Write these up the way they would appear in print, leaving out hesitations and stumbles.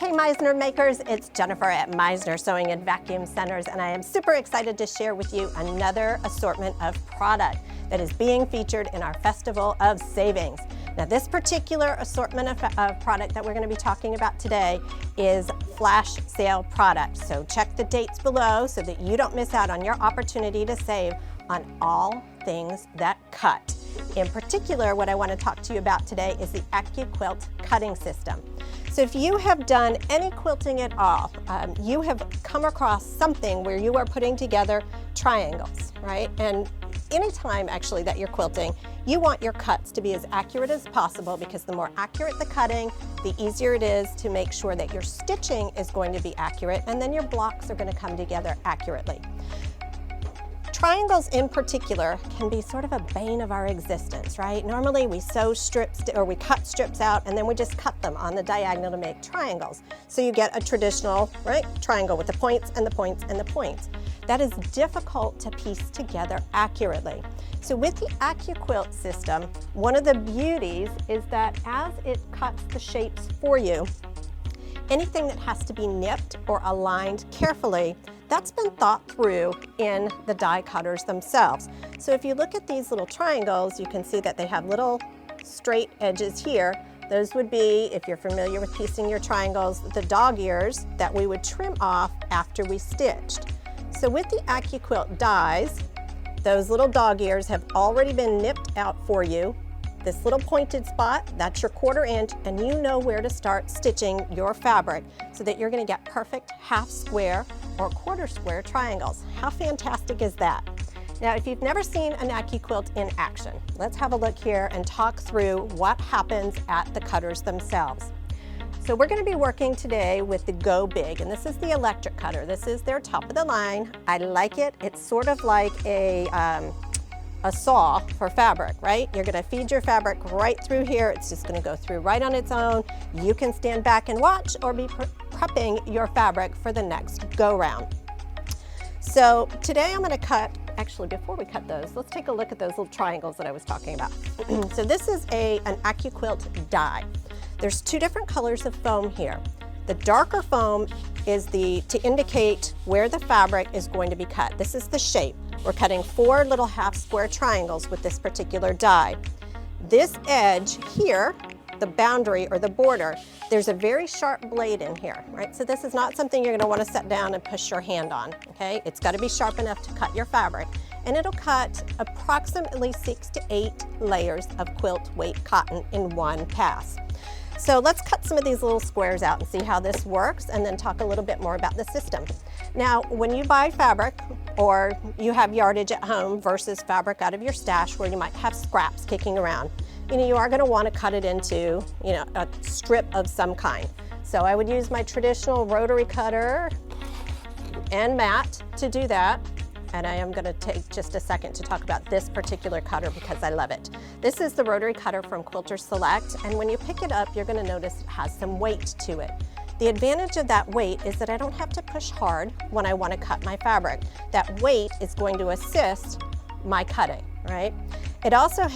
Hey Meisner makers, it's Jennifer at Meisner Sewing and Vacuum Centers, and I am super excited to share with you another assortment of product that is being featured in our Festival of Savings. Now this particular assortment of product that we're going to be talking about today is flash sale product. So check the dates below so that you don't miss out on your opportunity to save on all things that cut. In particular, what I want to talk to you about today is the AccuQuilt cutting system. So if you have done any quilting at all, you have come across something where you are putting together triangles, right? And anytime actually that you're quilting, you want your cuts to be as accurate as possible, because the more accurate the cutting, the easier it is to make sure that your stitching is going to be accurate, and then your blocks are going to come together accurately. Triangles in particular can be sort of a bane of our existence, right? Normally we sew strips or we cut strips out and then we just cut them on the diagonal to make triangles. So you get a traditional, right, triangle with the points and the points and the points. That is difficult to piece together accurately. So with the AccuQuilt system, one of the beauties is that as it cuts the shapes for you, anything that has to be nipped or aligned carefully, that's been thought through in the die cutters themselves. So if you look at these little triangles, you can see that they have little straight edges here. Those would be, if you're familiar with piecing your triangles, the dog ears that we would trim off after we stitched. So with the AccuQuilt dies, those little dog ears have already been nipped out for you. This little pointed spot, that's your 1/4 inch, and you know where to start stitching your fabric so that you're going to get perfect half square or 1/4 square triangles. How fantastic is that? Now, if you've never seen an AccuQuilt in action, let's have a look here and talk through what happens at the cutters themselves. So we're going to be working today with the Go Big, and this is the electric cutter. This is their top of the line. I like it. It's sort of like a saw for fabric, right? You're going to feed your fabric right through here. It's just going to go through right on its own. You can stand back and watch or be prepping your fabric for the next go round. So today I'm going to cut, actually before we cut those, let's take a look at those little triangles that I was talking about. So this is an AccuQuilt die. There's 2 different colors of foam here. The darker foam is to indicate where the fabric is going to be cut. This is the shape. We're cutting 4 little half square triangles with this particular die. This edge here, the boundary or the border, there's a very sharp blade in here, right? So this is not something you're going to want to set down and push your hand on, okay? It's got to be sharp enough to cut your fabric, and it'll cut approximately 6 to 8 layers of quilt weight cotton in one pass. So let's cut some of these little squares out and see how this works, and then talk a little bit more about the system. Now, when you buy fabric or you have yardage at home versus fabric out of your stash where you might have scraps kicking around, you are going to want to cut it into, a strip of some kind. So I would use my traditional rotary cutter and mat to do that. And I am going to take just a second to talk about this particular cutter because I love it. This is the rotary cutter from Quilter Select, and when you pick it up, you're going to notice it has some weight to it. The advantage of that weight is that I don't have to push hard when I want to cut my fabric. That weight is going to assist my cutting, right? It also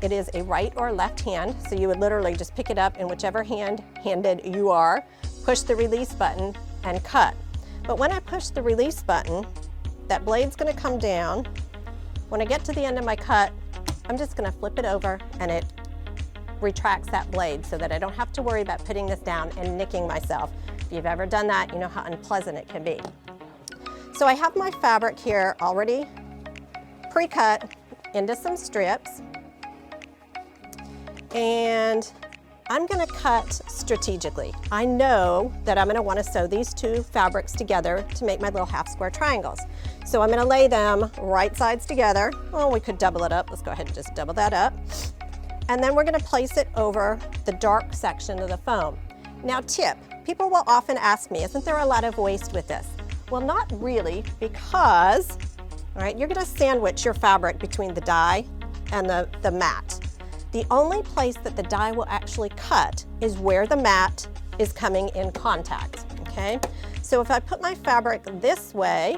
it is a right or left hand, so you would literally just pick it up in whichever handed you are, push the release button, and cut. But when I push the release button, that blade's going to come down. When I get to the end of my cut, I'm just going to flip it over and it retracts that blade so that I don't have to worry about putting this down and nicking myself. If you've ever done that, you know how unpleasant it can be. So I have my fabric here already pre-cut into some strips, and I'm going to cut strategically. I know that I'm going to want to sew these 2 fabrics together to make my little half square triangles. So I'm going to lay them right sides together. Well, we could double it up. Let's go ahead and just double that up. And then we're going to place it over the dark section of the foam. Now tip, people will often ask me, isn't there a lot of waste with this? Well, not really, because, all right, you're going to sandwich your fabric between the die and the mat. The only place that the die will actually cut is where the mat is coming in contact, okay? So if I put my fabric this way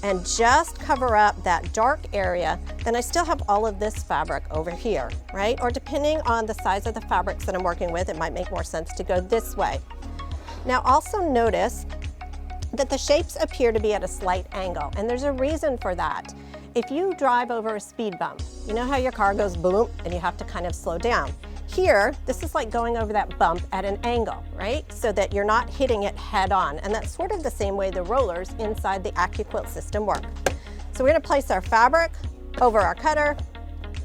and just cover up that dark area, then I still have all of this fabric over here, right? Or depending on the size of the fabrics that I'm working with, it might make more sense to go this way. Now also notice that the shapes appear to be at a slight angle, and there's a reason for that. If you drive over a speed bump, you know how your car goes boom and you have to kind of slow down. Here, this is like going over that bump at an angle, right? So that you're not hitting it head on. And that's sort of the same way the rollers inside the AccuQuilt system work. So we're gonna place our fabric over our cutter,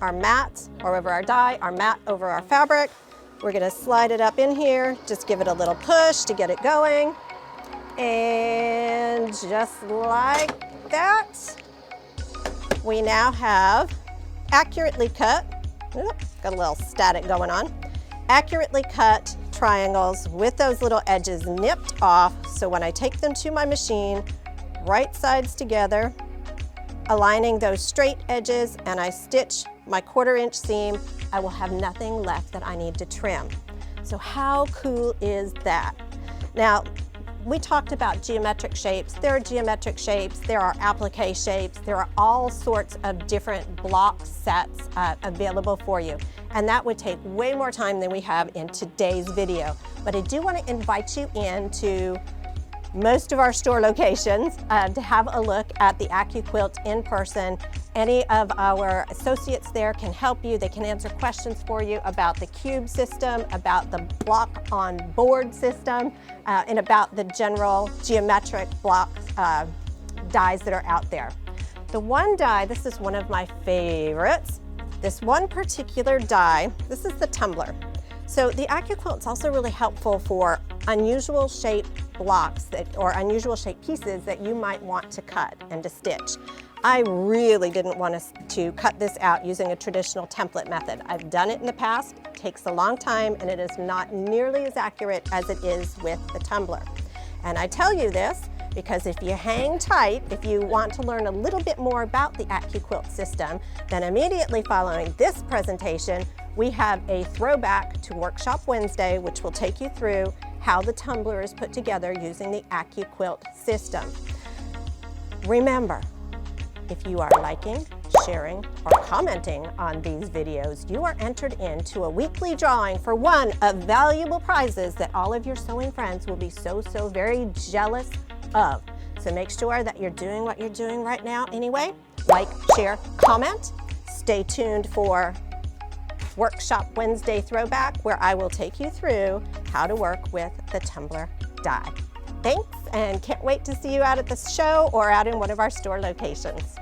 our mat, or over our die, our mat over our fabric. We're gonna slide it up in here, just give it a little push to get it going. And just like that, we now have accurately cut, got a little static going on, accurately cut triangles with those little edges nipped off. So when I take them to my machine, right sides together, aligning those straight edges, and I stitch my 1/4 inch seam, I will have nothing left that I need to trim. So how cool is that? Now, we talked about geometric shapes. There are geometric shapes, there are applique shapes, there are all sorts of different block sets available for you. And that would take way more time than we have in today's video. But I do want to invite you into most of our store locations to have a look at the AccuQuilt in person. Any of our associates there can help you. They can answer questions for you about the cube system, about the block on board system, and about the general geometric block dies that are out there. The one die, this is one of my favorites. This one particular die, this is the tumbler. So the AccuQuilt is also really helpful for unusual shaped blocks or unusual shaped pieces that you might want to cut and to stitch. I really didn't want to cut this out using a traditional template method. I've done it in the past, it takes a long time, and it is not nearly as accurate as it is with the tumbler. And I tell you this because if you hang tight, if you want to learn a little bit more about the AccuQuilt system, then immediately following this presentation, we have a throwback to Workshop Wednesday, which will take you through how the tumbler is put together using the AccuQuilt system. Remember, if you are liking, sharing, or commenting on these videos, you are entered into a weekly drawing for one of valuable prizes that all of your sewing friends will be so very jealous of. So make sure that you're doing what you're doing right now anyway. Like, share, comment. Stay tuned for Workshop Wednesday throwback, where I will take you through how to work with the tumbler die. Thanks, and can't wait to see you out at the show or out in one of our store locations.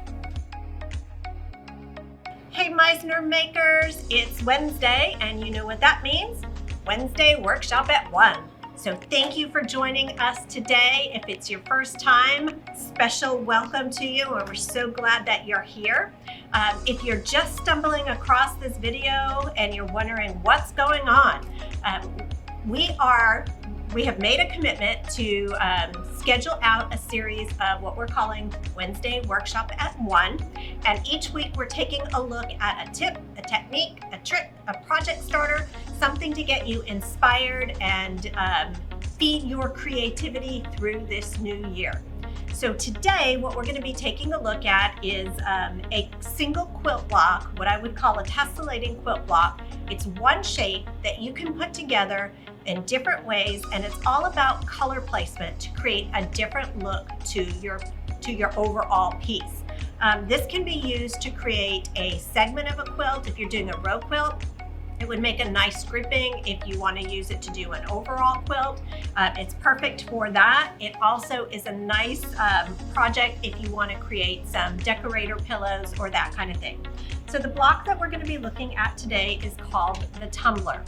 Hey Meisner makers, it's Wednesday, and you know what that means. Wednesday workshop at 1. So thank you for joining us today. If it's your first time, special welcome to you, and we're so glad that you're here. If you're just stumbling across this video and you're wondering what's going on, we have made a commitment to schedule out a series of what we're calling Wednesday Workshop at 1. And each week we're taking a look at a tip, a technique, a trick, a project starter, something to get you inspired and feed your creativity through this new year. So today, what we're going to be taking a look at is a single quilt block, what I would call a tessellating quilt block. It's one shape that you can put together in different ways, and it's all about color placement to create a different look to your overall piece. This can be used to create a segment of a quilt. If you're doing a row quilt, it would make a nice grouping. If you want to use it to do an overall quilt, it's perfect for that. It also is a nice project if you want to create some decorator pillows or that kind of thing. So the block that we're going to be looking at today is called the tumbler.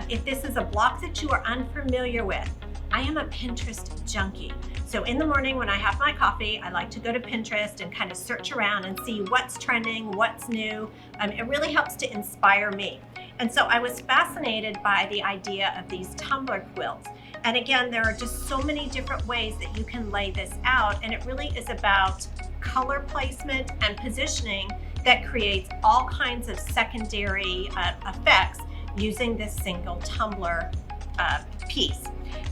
If this is a block that you are unfamiliar with, I am a Pinterest junkie. So in the morning when I have my coffee, I like to go to Pinterest and kind of search around and see what's trending, what's new. It really helps to inspire me. And so I was fascinated by the idea of these tumbler quilts. And again, there are just so many different ways that you can lay this out. And it really is about color placement and positioning that creates all kinds of secondary effects using this single tumbler piece.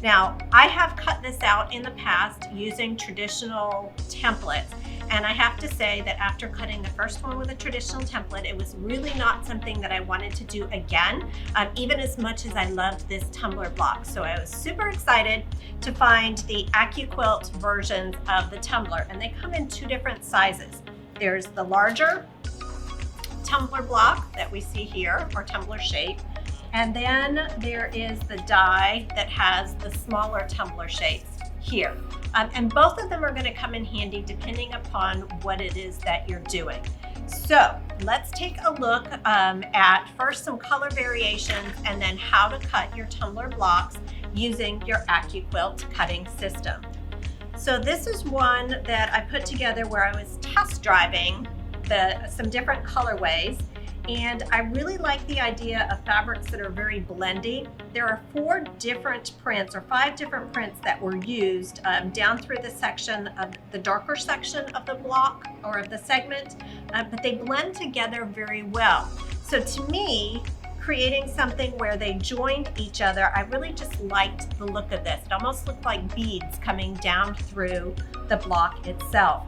Now, I have cut this out in the past using traditional templates, And I have to say that after cutting the first one with a traditional template, it was really not something that I wanted to do again, even as much as I loved this tumbler block. So I was super excited to find the AccuQuilt versions of the tumbler, and they come in two different sizes. There's the larger tumbler block that we see here, or tumbler shape, and then there is the die that has the smaller tumbler shapes here. And both of them are going to come in handy depending upon what it is that you're doing. So let's take a look at first some color variations and then how to cut your tumbler blocks using your AccuQuilt cutting system. So this is one that I put together where I was test driving some different colorways, and I really like the idea of fabrics that are very blendy. There are 4 different prints or 5 different prints that were used down through the section of the darker section of the block or of the segment, but they blend together very well. So to me, creating something where they joined each other, I really just liked the look of this. It almost looked like beads coming down through the block itself.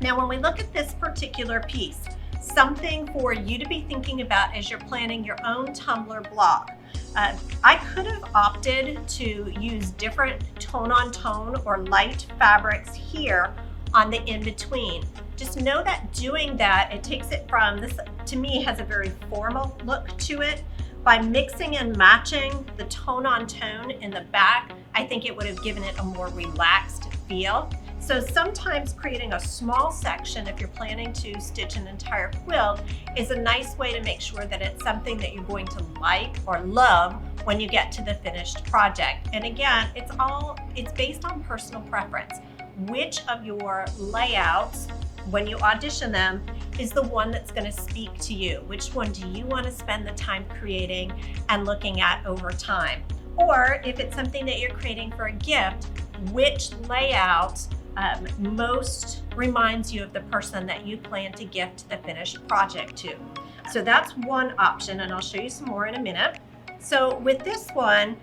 Now, when we look at this particular piece, something for you to be thinking about as you're planning your own tumbler block. I could have opted to use different tone-on-tone or light fabrics here on the in-between. Just know that doing that, it takes it from this, to me, has a very formal look to it. By mixing and matching the tone-on-tone in the back, I think it would have given it a more relaxed feel. So sometimes creating a small section, if you're planning to stitch an entire quilt, is a nice way to make sure that it's something that you're going to like or love when you get to the finished project. And again, it's based on personal preference. Which of your layouts, when you audition them, is the one that's going to speak to you? Which one do you want to spend the time creating and looking at over time? Or if it's something that you're creating for a gift, which layout most reminds you of the person that you plan to gift the finished project to? So that's one option, and I'll show you some more in a minute. So with this one,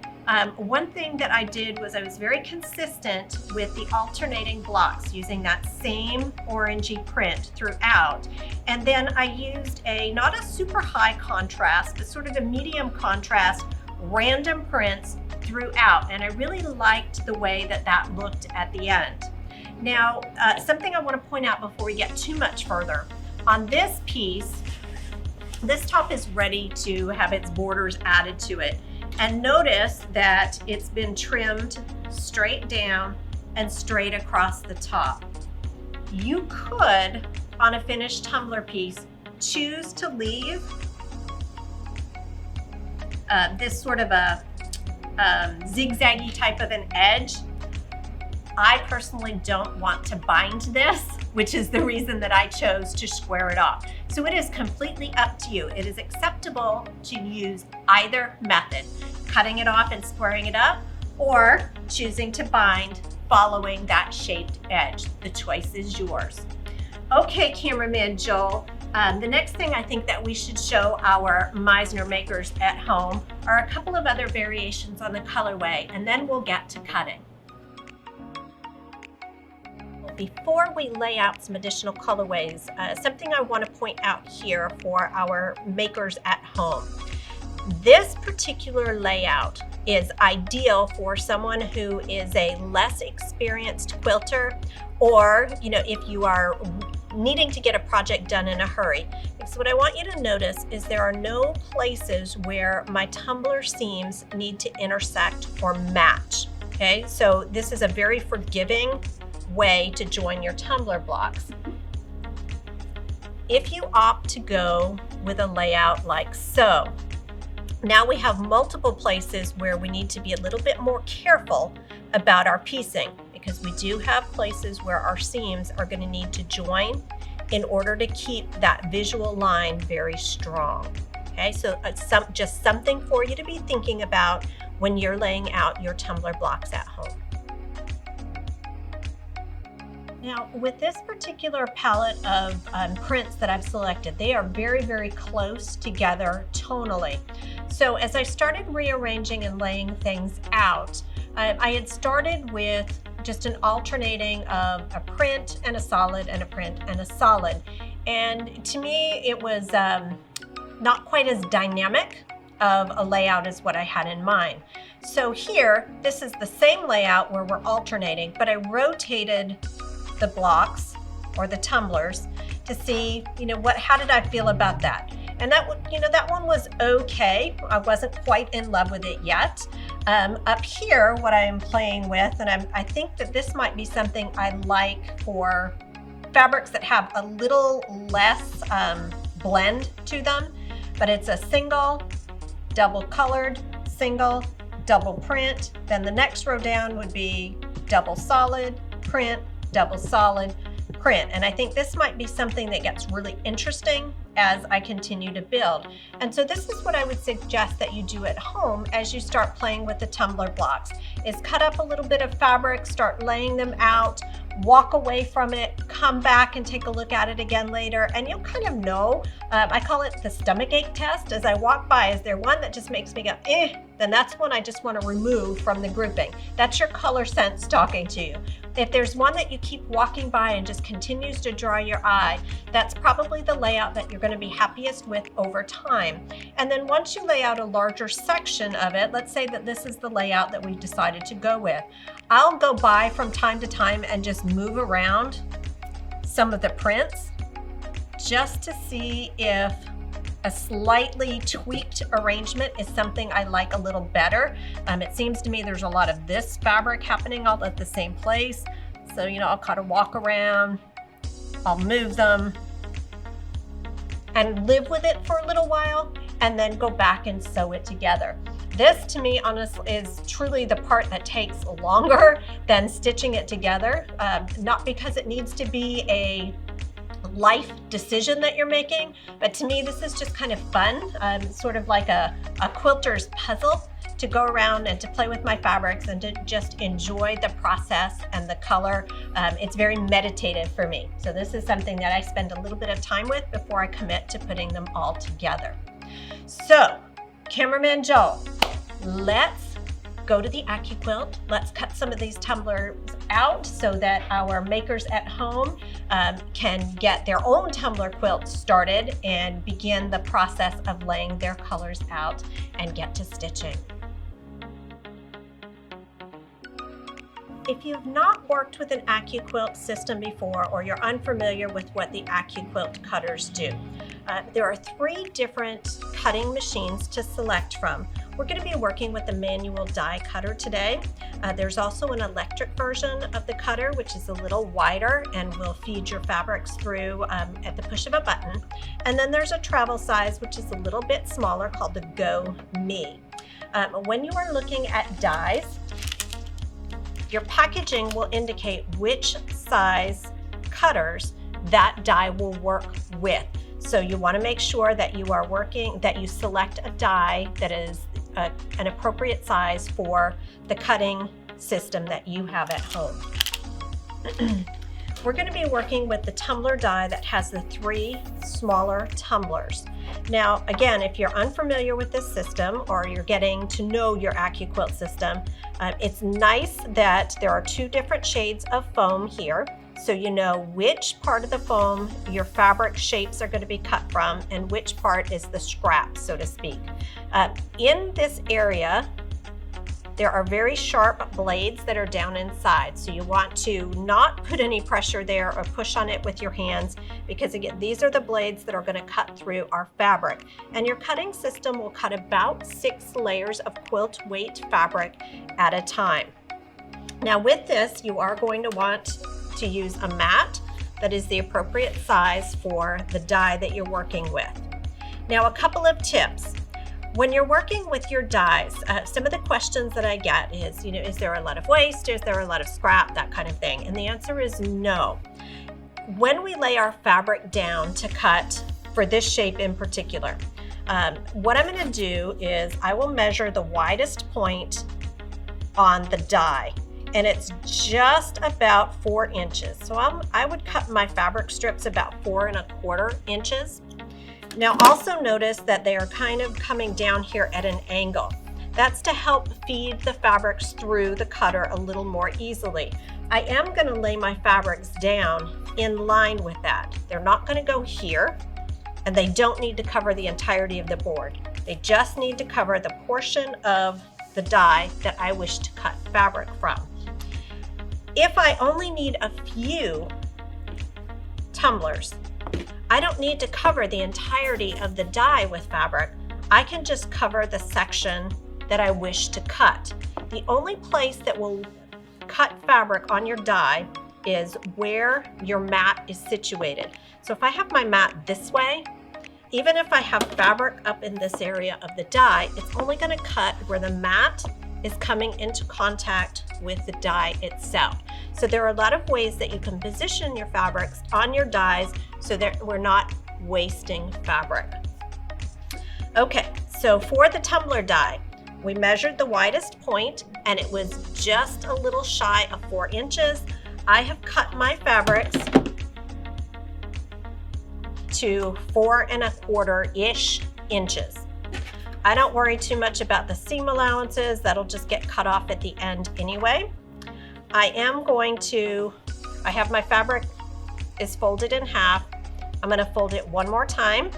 one thing that I did was I was very consistent with the alternating blocks using that same orangey print throughout. And then I used not a super high contrast, but sort of a medium contrast, random prints throughout. And I really liked the way that that looked at the end. Now, something I want to point out before we get too much further. On this piece, this top is ready to have its borders added to it. And notice that it's been trimmed straight down and straight across the top. You could, on a finished tumbler piece, choose to leave this sort of a zigzaggy type of an edge. I personally don't want to bind this, which is the reason that I chose to square it off. So it is completely up to you. It is acceptable to use either method, cutting it off and squaring it up, or choosing to bind following that shaped edge. The choice is yours. Okay, cameraman Joel, the next thing I think that we should show our Meisner makers at home are a couple of other variations on the colorway, and then we'll get to cutting. Before we lay out some additional colorways, something I want to point out here for our makers at home. This particular layout is ideal for someone who is a less experienced quilter, or if you are needing to get a project done in a hurry. So what I want you to notice is there are no places where my tumbler seams need to intersect or match. Okay, so this is a very forgiving way to join your tumbler blocks. If you opt to go with a layout like so, now we have multiple places where we need to be a little bit more careful about our piecing, because we do have places where our seams are going to need to join in order to keep that visual line very strong. Okay, so it's just something for you to be thinking about when you're laying out your tumbler blocks at home. Now, with this particular palette of prints that I've selected, they are very, very close together tonally. So as I started rearranging and laying things out, I had started with just an alternating of a print and a solid and a print and a solid. And to me, it was not quite as dynamic of a layout as what I had in mind. So here, this is the same layout where we're alternating, but I rotated the blocks or the tumblers to see, how did I feel about that? And that one was okay. I wasn't quite in love with it yet. Up here, what I am playing with, and I think that this might be something I like for fabrics that have a little less blend to them, but it's a single, double colored, single, double print. Then the next row down would be double solid, print, double solid, print. And I think this might be something that gets really interesting as I continue to build. And so this is what I would suggest that you do at home as you start playing with the tumbler blocks, is cut up a little bit of fabric, start laying them out, walk away from it, come back and take a look at it again later, and you'll kind of know. I call it the stomach ache test. As I walk by, is there one that just makes me go, then that's one I just want to remove from the grouping. That's your color sense talking to you. If there's one that you keep walking by and just continues to draw your eye, that's probably the layout that you're going to be happiest with over time. And then once you lay out a larger section of it, let's say that this is the layout that we've decided to go with, I'll go by from time to time and just move around some of the prints just to see if a slightly tweaked arrangement is something I like a little better. It seems to me there's a lot of this fabric happening all at the same place. So, I'll kind of walk around, I'll move them and live with it for a little while and then go back and sew it together. This, to me, honestly, is truly the part that takes longer than stitching it together. Not because it needs to be a life decision that you're making, but to me, this is just kind of fun. Sort of like a quilter's puzzle to go around and to play with my fabrics and to just enjoy the process and the color. It's very meditative for me. So this is something that I spend a little bit of time with before I commit to putting them all together. So, Cameraman Joe, let's go to the AccuQuilt. Let's cut some of these tumblers out so that our makers at home can get their own tumbler quilt started and begin the process of laying their colors out and get to stitching. If you've not worked with an AccuQuilt system before, or you're unfamiliar with what the AccuQuilt cutters do, there are 3 different cutting machines to select from. We're going to be working with the manual die cutter today. There's also an electric version of the cutter, which is a little wider and will feed your fabrics through at the push of a button. And then there's a travel size, which is a little bit smaller, called the Go Me. When you are looking at dies, your packaging will indicate which size cutters that die will work with. So you want to make sure that you select a die that is an appropriate size for the cutting system that you have at home. We're going to be working with the tumbler die that has the 3 smaller tumblers. Now, again, if you're unfamiliar with this system or you're getting to know your AccuQuilt system, it's nice that there are 2 different shades of foam here, so you know which part of the foam your fabric shapes are going to be cut from and which part is the scrap, so to speak. In this area, there are very sharp blades that are down inside, so you want to not put any pressure there or push on it with your hands, because again, these are the blades that are going to cut through our fabric. And your cutting system will cut about 6 layers of quilt weight fabric at a time. Now with this, you are going to want to use a mat that is the appropriate size for the die that you're working with. Now, a couple of tips. When you're working with your dies, some of the questions that I get is, is there a lot of waste? Is there a lot of scrap? That kind of thing. And the answer is no. When we lay our fabric down to cut for this shape in particular, what I'm going to do is I will measure the widest point on the die, and it's just about 4 inches. So I would cut my fabric strips about 4 1/4 inches. Now also notice that they are kind of coming down here at an angle. That's to help feed the fabrics through the cutter a little more easily. I am going to lay my fabrics down in line with that. They're not going to go here, and they don't need to cover the entirety of the board. They just need to cover the portion of the die that I wish to cut fabric from. If I only need a few tumblers, I don't need to cover the entirety of the die with fabric. I can just cover the section that I wish to cut. The only place that will cut fabric on your die is where your mat is situated. So if I have my mat this way, even if I have fabric up in this area of the die, it's only going to cut where the mat is coming into contact with the die itself. So there are a lot of ways that you can position your fabrics on your dies so that we're not wasting fabric. Okay, so for the tumbler die, we measured the widest point and it was just a little shy of 4 inches. I have cut my fabrics to 4 1/4-ish inches. I don't worry too much about the seam allowances. That'll just get cut off at the end anyway. I have my fabric is folded in half. I'm going to fold it one more time.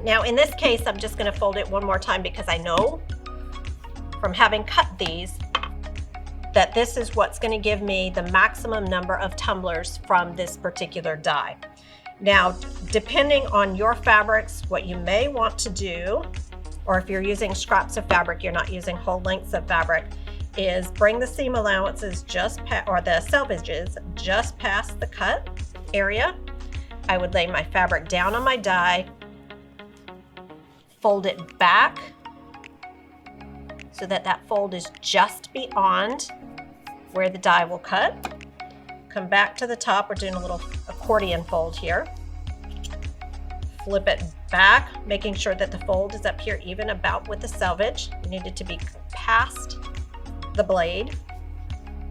Now in this case, I'm just going to fold it one more time because I know from having cut these that this is what's going to give me the maximum number of tumblers from this particular die. Now, depending on your fabrics, what you may want to do, or if you're using scraps of fabric, you're not using whole lengths of fabric, is bring the seam allowances or the selvages just past the cut area. I would lay my fabric down on my die, fold it back so that that fold is just beyond where the die will cut. Come back to the top. We're doing a little accordion fold here. Flip it back, making sure that the fold is up here even about with the selvage. You need it to be past the blade.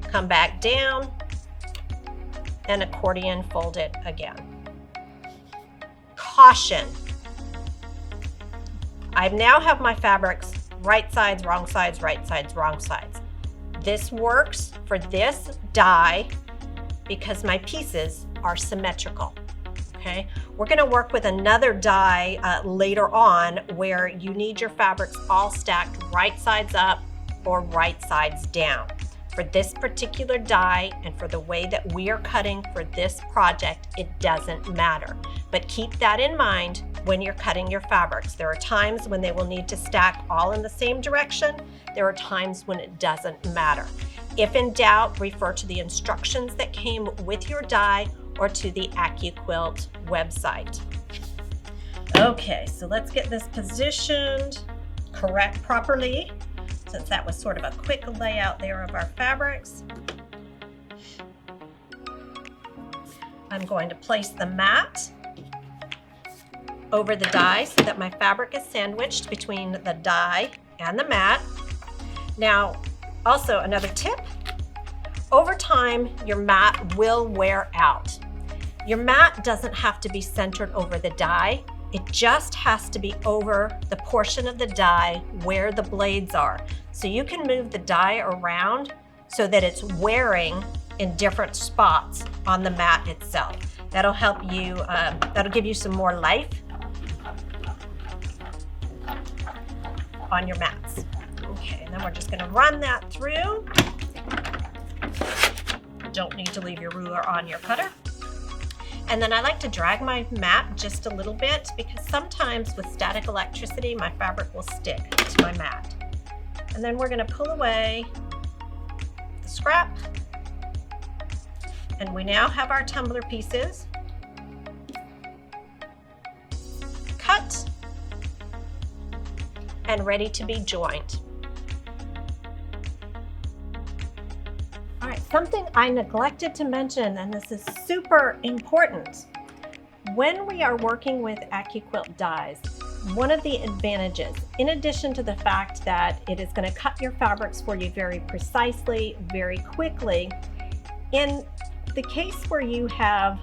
Come back down and accordion fold it again. Caution. I now have my fabrics right sides, wrong sides, right sides, wrong sides. This works for this die because my pieces are symmetrical. Okay, we're going to work with another die later on where you need your fabrics all stacked right sides up or right sides down. For this particular die and for the way that we are cutting for this project, it doesn't matter. But keep that in mind when you're cutting your fabrics. There are times when they will need to stack all in the same direction. There are times when it doesn't matter. If in doubt, refer to the instructions that came with your die or to the AccuQuilt website. Okay, so let's get this positioned properly, since that was sort of a quick layout there of our fabrics. I'm going to place the mat over the die so that my fabric is sandwiched between the die and the mat. Now, also another tip, over time your mat will wear out. Your mat doesn't have to be centered over the die. It just has to be over the portion of the die where the blades are. So you can move the die around so that it's wearing in different spots on the mat itself. That'll help you, that'll give you some more life on your mats. Okay, and then we're just gonna run that through. Don't need to leave your ruler on your cutter. And then I like to drag my mat just a little bit because sometimes with static electricity, my fabric will stick to my mat. And then we're gonna pull away the scrap. And we now have our tumbler pieces cut and ready to be joined. All right, something I neglected to mention, and this is super important. When we are working with AccuQuilt dies, one of the advantages, in addition to the fact that it is going to cut your fabrics for you very precisely, very quickly, in the case where you have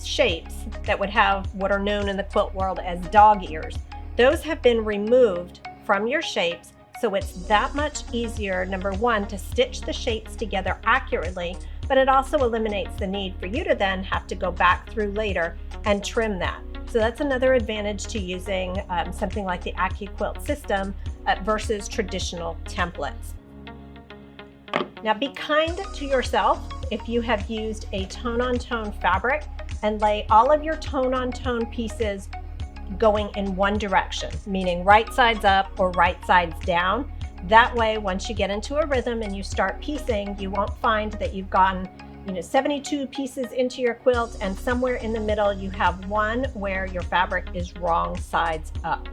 shapes that would have what are known in the quilt world as dog ears, those have been removed from your shapes So it's that much easier, number one, to stitch the shapes together accurately, but it also eliminates the need for you to then have to go back through later and trim that. So that's another advantage to using something like the AccuQuilt system versus traditional templates. Now be kind to yourself if you have used a tone-on-tone fabric and lay all of your tone-on-tone pieces going in one direction, meaning right sides up or right sides down. That way, once you get into a rhythm and you start piecing, you won't find that you've gotten 72 pieces into your quilt and somewhere in the middle you have one where your fabric is wrong sides up.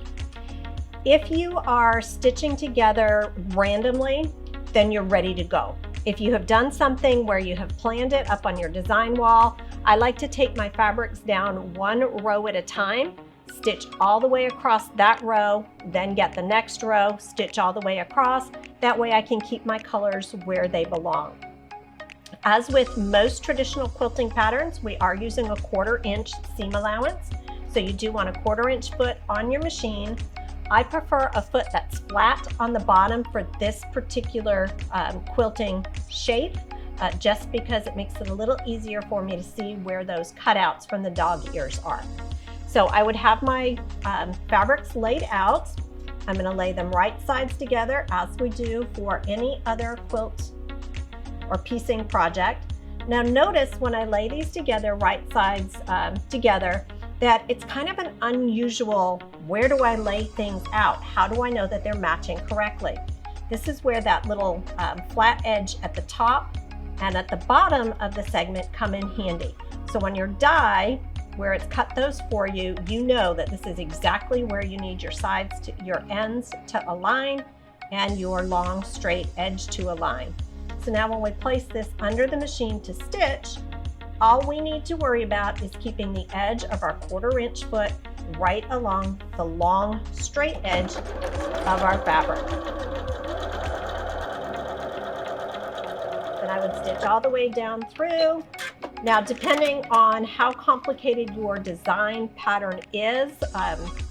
If you are stitching together randomly, then you're ready to go. If you have done something where you have planned it up on your design wall, I like to take my fabrics down one row at a time, stitch all the way across that row, then get the next row, stitch all the way across. That way I can keep my colors where they belong. As with most traditional quilting patterns, we are using a 1/4 inch seam allowance. So you do want a 1/4 inch foot on your machine. I prefer a foot that's flat on the bottom for this particular quilting shape, just because it makes it a little easier for me to see where those cutouts from the dog ears are. So I would have my fabrics laid out. I'm going to lay them right sides together as we do for any other quilt or piecing project. Now notice when I lay these together, right sides together, that it's kind of an unusual, where do I lay things out? How do I know that they're matching correctly? This is where that little flat edge at the top and at the bottom of the segment come in handy. So on your die, where it's cut those for you, you know that this is exactly where you need your sides to your ends to align and your long straight edge to align. So now when we place this under the machine to stitch, all we need to worry about is keeping the edge of our 1/4 inch foot right along the long straight edge of our fabric. Then I would stitch all the way down through. Now, depending on how complicated your design pattern is,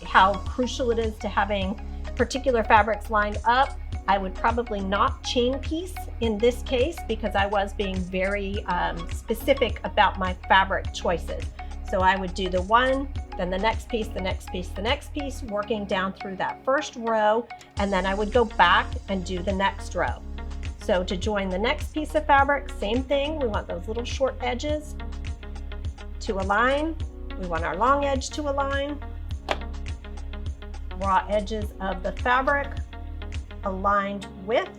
how crucial it is to having particular fabrics lined up, I would probably not chain piece in this case because I was being very specific about my fabric choices. So I would do the one, then the next piece, the next piece, the next piece, working down through that first row, and then I would go back and do the next row. So to join the next piece of fabric, same thing. We want those little short edges to align. We want our long edge to align. Raw edges of the fabric aligned with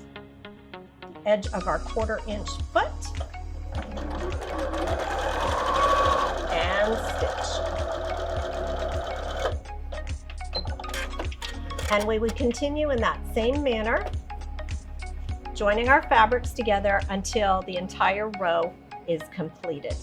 the edge of our 1/4 inch foot. And stitch. And we would continue in that same manner, joining our fabrics together until the entire row is completed.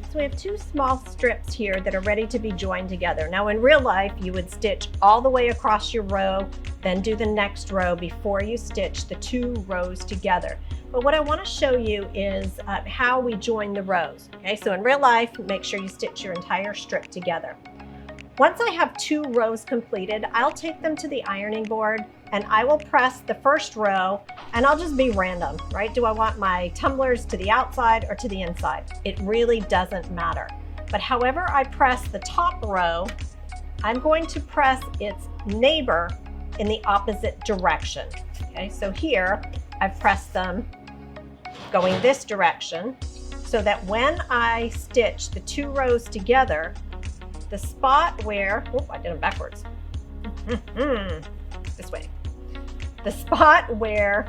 So we have two small strips here that are ready to be joined together. Now in real life, you would stitch all the way across your row, then do the next row before you stitch the two rows together. But what I want to show you is how we join the rows. Okay, so in real life, make sure you stitch your entire strip together. Once I have two rows completed, I'll take them to the ironing board and I will press the first row and I'll just be random, right? Do I want my tumblers to the outside or to the inside? It really doesn't matter. But however I press the top row, I'm going to press its neighbor in the opposite direction. Okay, so here I've pressed them going this direction so that when I stitch the two rows together, the spot where, oh, I did them backwards. This way. The spot where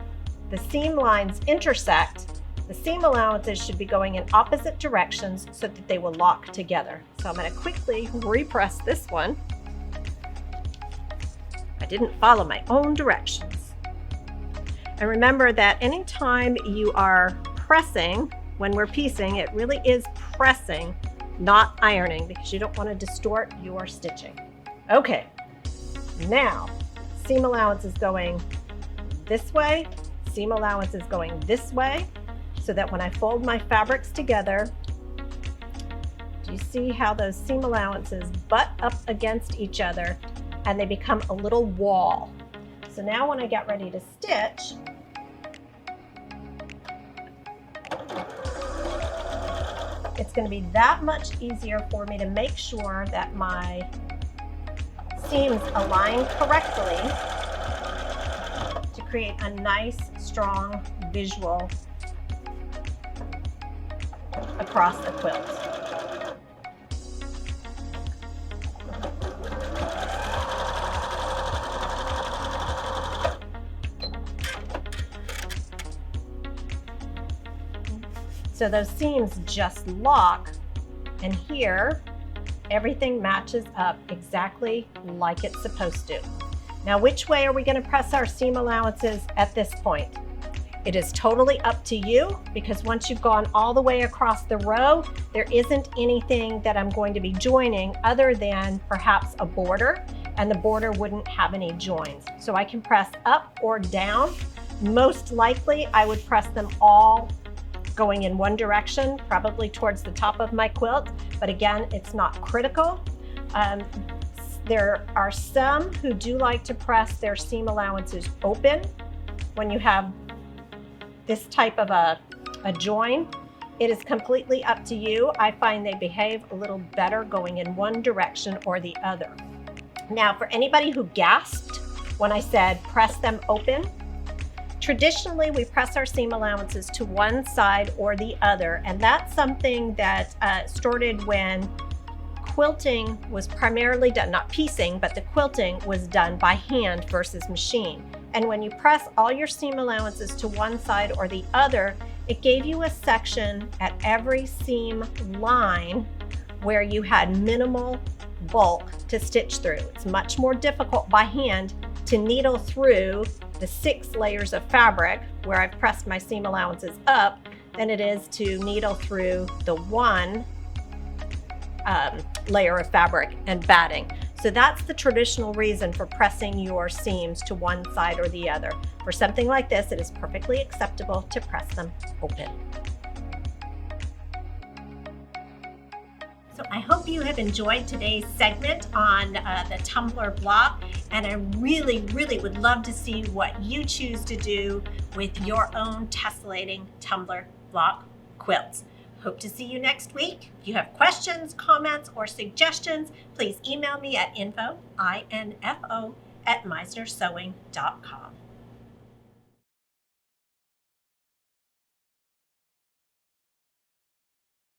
the seam lines intersect, the seam allowances should be going in opposite directions so that they will lock together. So I'm going to quickly repress this one. I didn't follow my own directions. And remember that anytime you are pressing, when we're piecing, it really is pressing, not ironing, because you don't want to distort your stitching. Okay, now seam allowance is going this way, seam allowance is going this way, so that when I fold my fabrics together, do you see how those seam allowances butt up against each other and they become a little wall. So now when I get ready to stitch, it's going to be that much easier for me to make sure that my seams align correctly to create a nice, strong visual across the quilt. So those seams just lock, and here everything matches up exactly like it's supposed to. Now, which way are we going to press our seam allowances at this point? It is totally up to you, because once you've gone all the way across the row, there isn't anything that I'm going to be joining other than perhaps a border, and the border wouldn't have any joins. So I can press up or down. Most likely I would press them all going in one direction, probably towards the top of my quilt, but again, it's not critical. There are some who do like to press their seam allowances open when you have this type of a join. It is completely up to you. I find they behave a little better going in one direction or the other. Now, for anybody who gasped when I said press them open, traditionally, we press our seam allowances to one side or the other, and that's something that started when quilting was primarily done, not piecing, but the quilting was done by hand versus machine. And when you press all your seam allowances to one side or the other, it gave you a section at every seam line where you had minimal bulk to stitch through. It's much more difficult by hand to needle through the 6 layers of fabric where I've pressed my seam allowances up than it is to needle through the one layer of fabric and batting. So that's the traditional reason for pressing your seams to one side or the other. For something like this, it is perfectly acceptable to press them open. So I hope you have enjoyed today's segment on the tumbler block, and I really would love to see what you choose to do with your own tessellating tumbler block quilts. Hope to see you next week. If you have questions, comments, or suggestions, please email me at info@meisnersewing.com.